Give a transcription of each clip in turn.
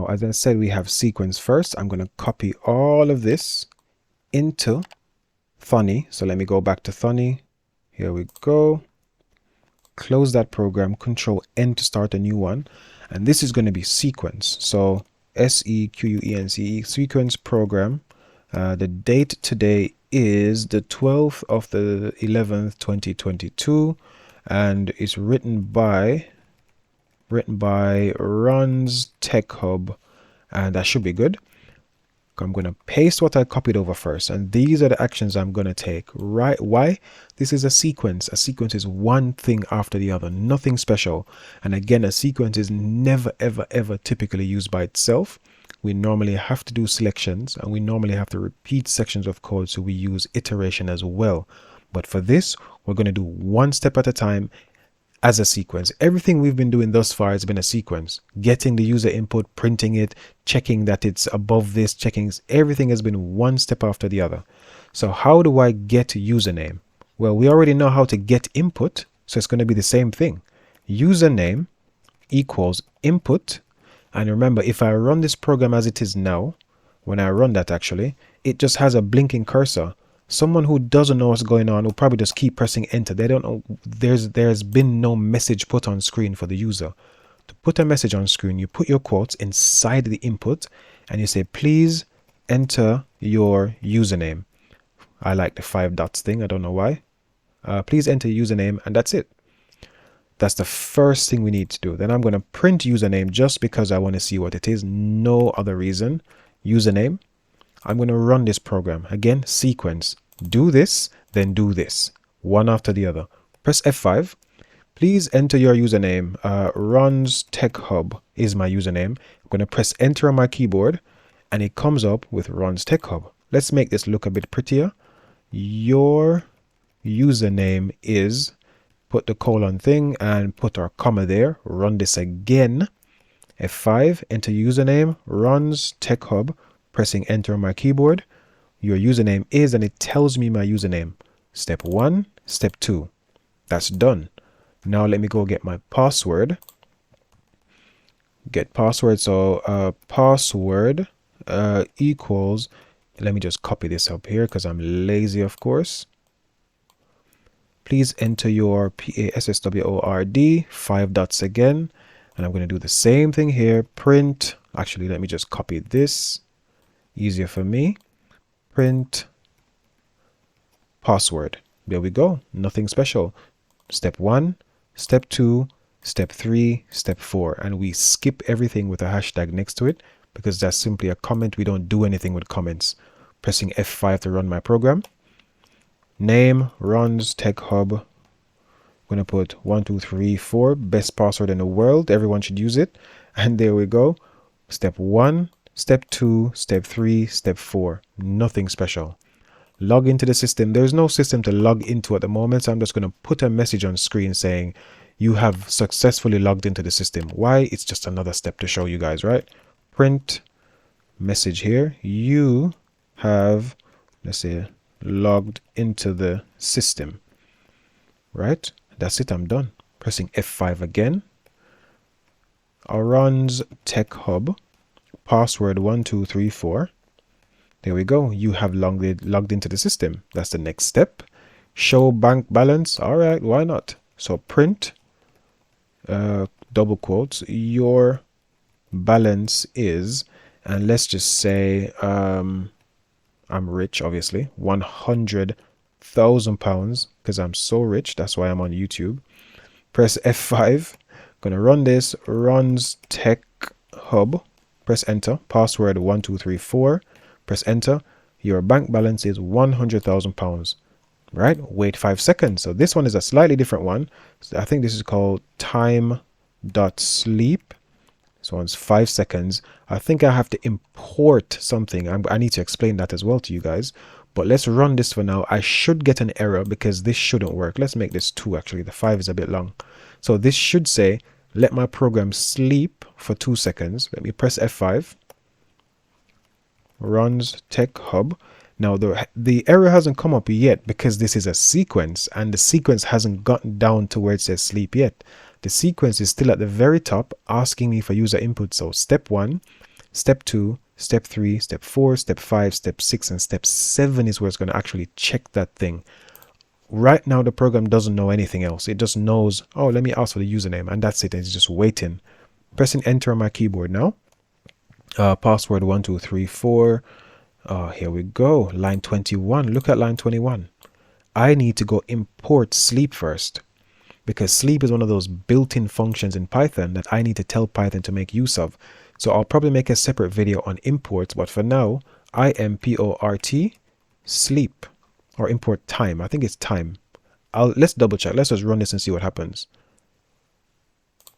Now, as I said, we have sequence first. I'm going to copy all of this into Thonny. So let me go back to Thonny. Here we go. Close that program, Control N to start a new one. And this is going to be sequence. So sequence, sequence program. The date today is the 12th of the 11th, 2022. And it's written by Runs Tech Hub. And that should be good. I'm going to paste what I copied over first, and these are the actions I'm going to take. Right? Why? This is a sequence. A sequence is one thing after the other, nothing special. And again, a sequence is never, ever, ever typically used by itself. We normally have to do selections, and we normally have to repeat sections of code, so we use iteration as well. But for this, we're going to do one step at a time as a sequence. Everything we've been doing thus far has been a sequence. Getting the user input, printing it, checking that it's above this, checking everything has been one step after the other. So how do I get username? Well, we already know how to get input, so it's going to be the same thing. Username equals input. And remember, if I run this program as it is now, when I run that actually, it just has a blinking cursor. Someone who doesn't know what's going on will probably just keep pressing enter. They don't know. There's been no message put on screen for the user. To put a message on screen, you put your quotes inside the input and you say, please enter your username. I like the 5 dots thing. I don't know why. Please enter username, and that's it. That's the first thing we need to do. Then I'm going to print username just because I want to see what it is. No other reason. Username. I'm going to run this program. Again, sequence. Do this, then do this. One after the other. Press F5. Please enter your username. Runs Tech Hub is my username. I'm going to press enter on my keyboard, and it comes up with Runs Tech Hub. Let's make this look a bit prettier. Your username is, put the colon thing and put our comma there. Run this again. F5, enter username, Runs Tech Hub. Pressing enter on my keyboard. Your username is, and it tells me my username. Step 1, step 2. That's done. Now let me go get my password. Get password. So password equals, let me just copy this up here because I'm lazy, of course. Please enter your password, 5 dots again. And I'm going to do the same thing here. Print. Actually, let me just copy this. Easier for me. Print password. There we go. Nothing special. Step 1, step 2, step 3, step 4. And we skip everything with a hashtag next to it because that's simply a comment. We don't do anything with comments. Pressing F5 to run my program. Name, Runs Tech Hub. I'm going to put 1, 2, 3, 4. Best password in the world. Everyone should use it. And there we go. Step 1. Step 2, step 3, step 4. Nothing special. Log into the system. There's no system to log into at the moment, so I'm just going to put a message on screen saying you have successfully logged into the system. Why? It's just another step to show you guys, right? Print message here. You have, let's say, logged into the system. Right? That's it. I'm done. Pressing F5 again. Runs Tech Hub. Password 1, 2, 3, 4. There we go. You have logged into the system. That's the next step. Show bank balance. All right, why not? So print, double quotes, your balance is, and let's just say I'm rich, obviously, £100,000 because I'm so rich. That's why I'm on YouTube. Press F5. Gonna run this. Runs Tech Hub. Press enter. Password 1, 2, 3, 4. Press enter. Your bank balance is £100,000. Right? Wait 5 seconds. So this one is a slightly different one. So I think this is called time.sleep. This one's 5 seconds. I think I have to import something. I need to explain that as well to you guys. But let's run this for now. I should get an error because this shouldn't work. Let's make this 2 actually. The 5 is a bit long. So this should say, let my program sleep for 2 seconds. Let me press F5. Runs Tech Hub. Now the error hasn't come up yet because this is a sequence and the sequence hasn't gotten down to where it says sleep yet. The sequence is still at the very top asking me for user input. So step 1, Step 2, step 3, step 4, step 5, step 6, and step 7 is where it's going to actually check that thing. Right now, the program doesn't know anything else. It just knows, oh, let me ask for the username, and that's it. It's just waiting. Pressing enter on my keyboard now. Password 1234. Here we go. Line 21. Look at line 21. I need to go import sleep first, because sleep is one of those built-in functions in Python that I need to tell Python to make use of. So I'll probably make a separate video on imports, but for now, import sleep, or import time. I think it's time. Let's double check. Let's just run this and see what happens.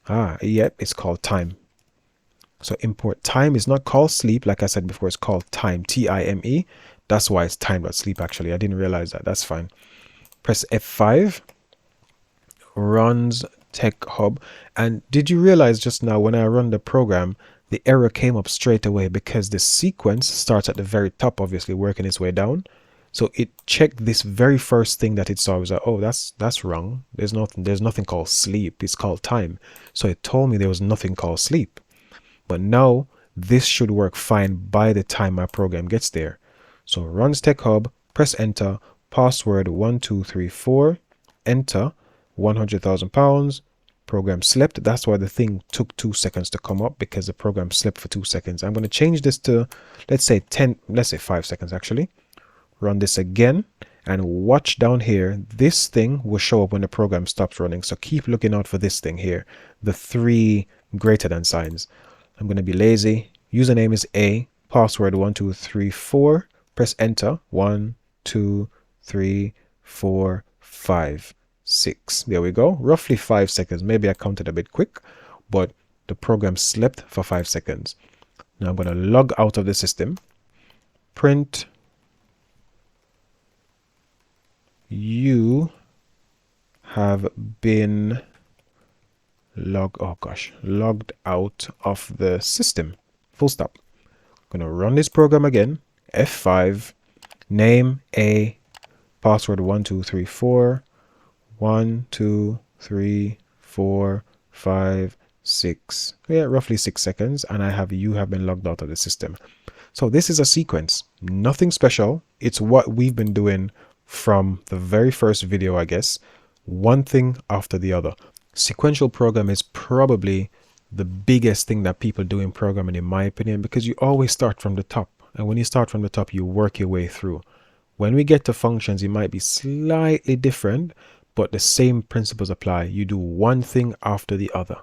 Yep, it's called time. So import time is not called sleep. Like I said before, it's called time, T-I-M-E. That's why it's time.sleep actually. I didn't realize that. That's fine. Press F5. Runs Tech Hub. And did you realize just now when I run the program, the error came up straight away because the sequence starts at the very top, obviously working its way down. So it checked this very first thing that it saw. It was like, oh, that's wrong. There's nothing called sleep. It's called time. So it told me there was nothing called sleep. But now this should work fine by the time my program gets there. So runs Tech Hub, press enter, password 1234, enter, £100,000. Program slept. That's why the thing took 2 seconds to come up, because the program slept for 2 seconds. I'm going to change this to, let's say 5 seconds actually. Run this again and watch down here. This thing will show up when the program stops running. So keep looking out for this thing here, the 3 greater than signs. I'm going to be lazy. Username is A, password 1234. Press enter. 1, 2, 3, 4, 5, 6. There we go. Roughly 5 seconds. Maybe I counted a bit quick, but the program slept for 5 seconds. Now I'm going to log out of the system. Print you have been logged out of the system. Full stop. I'm going to run this program again. F5, name A, password 1234, 1, 2, 3, 4, 5, 6. Yeah, roughly 6 seconds, and I have you have been logged out of the system. So this is a sequence, nothing special. It's what we've been doing from the very first video, I guess. One thing after the other. Sequential program is probably the biggest thing that people do in programming, in my opinion, because you always start from the top. And when you start from the top, you work your way through. When we get to functions, it might be slightly different, but the same principles apply. You do one thing after the other.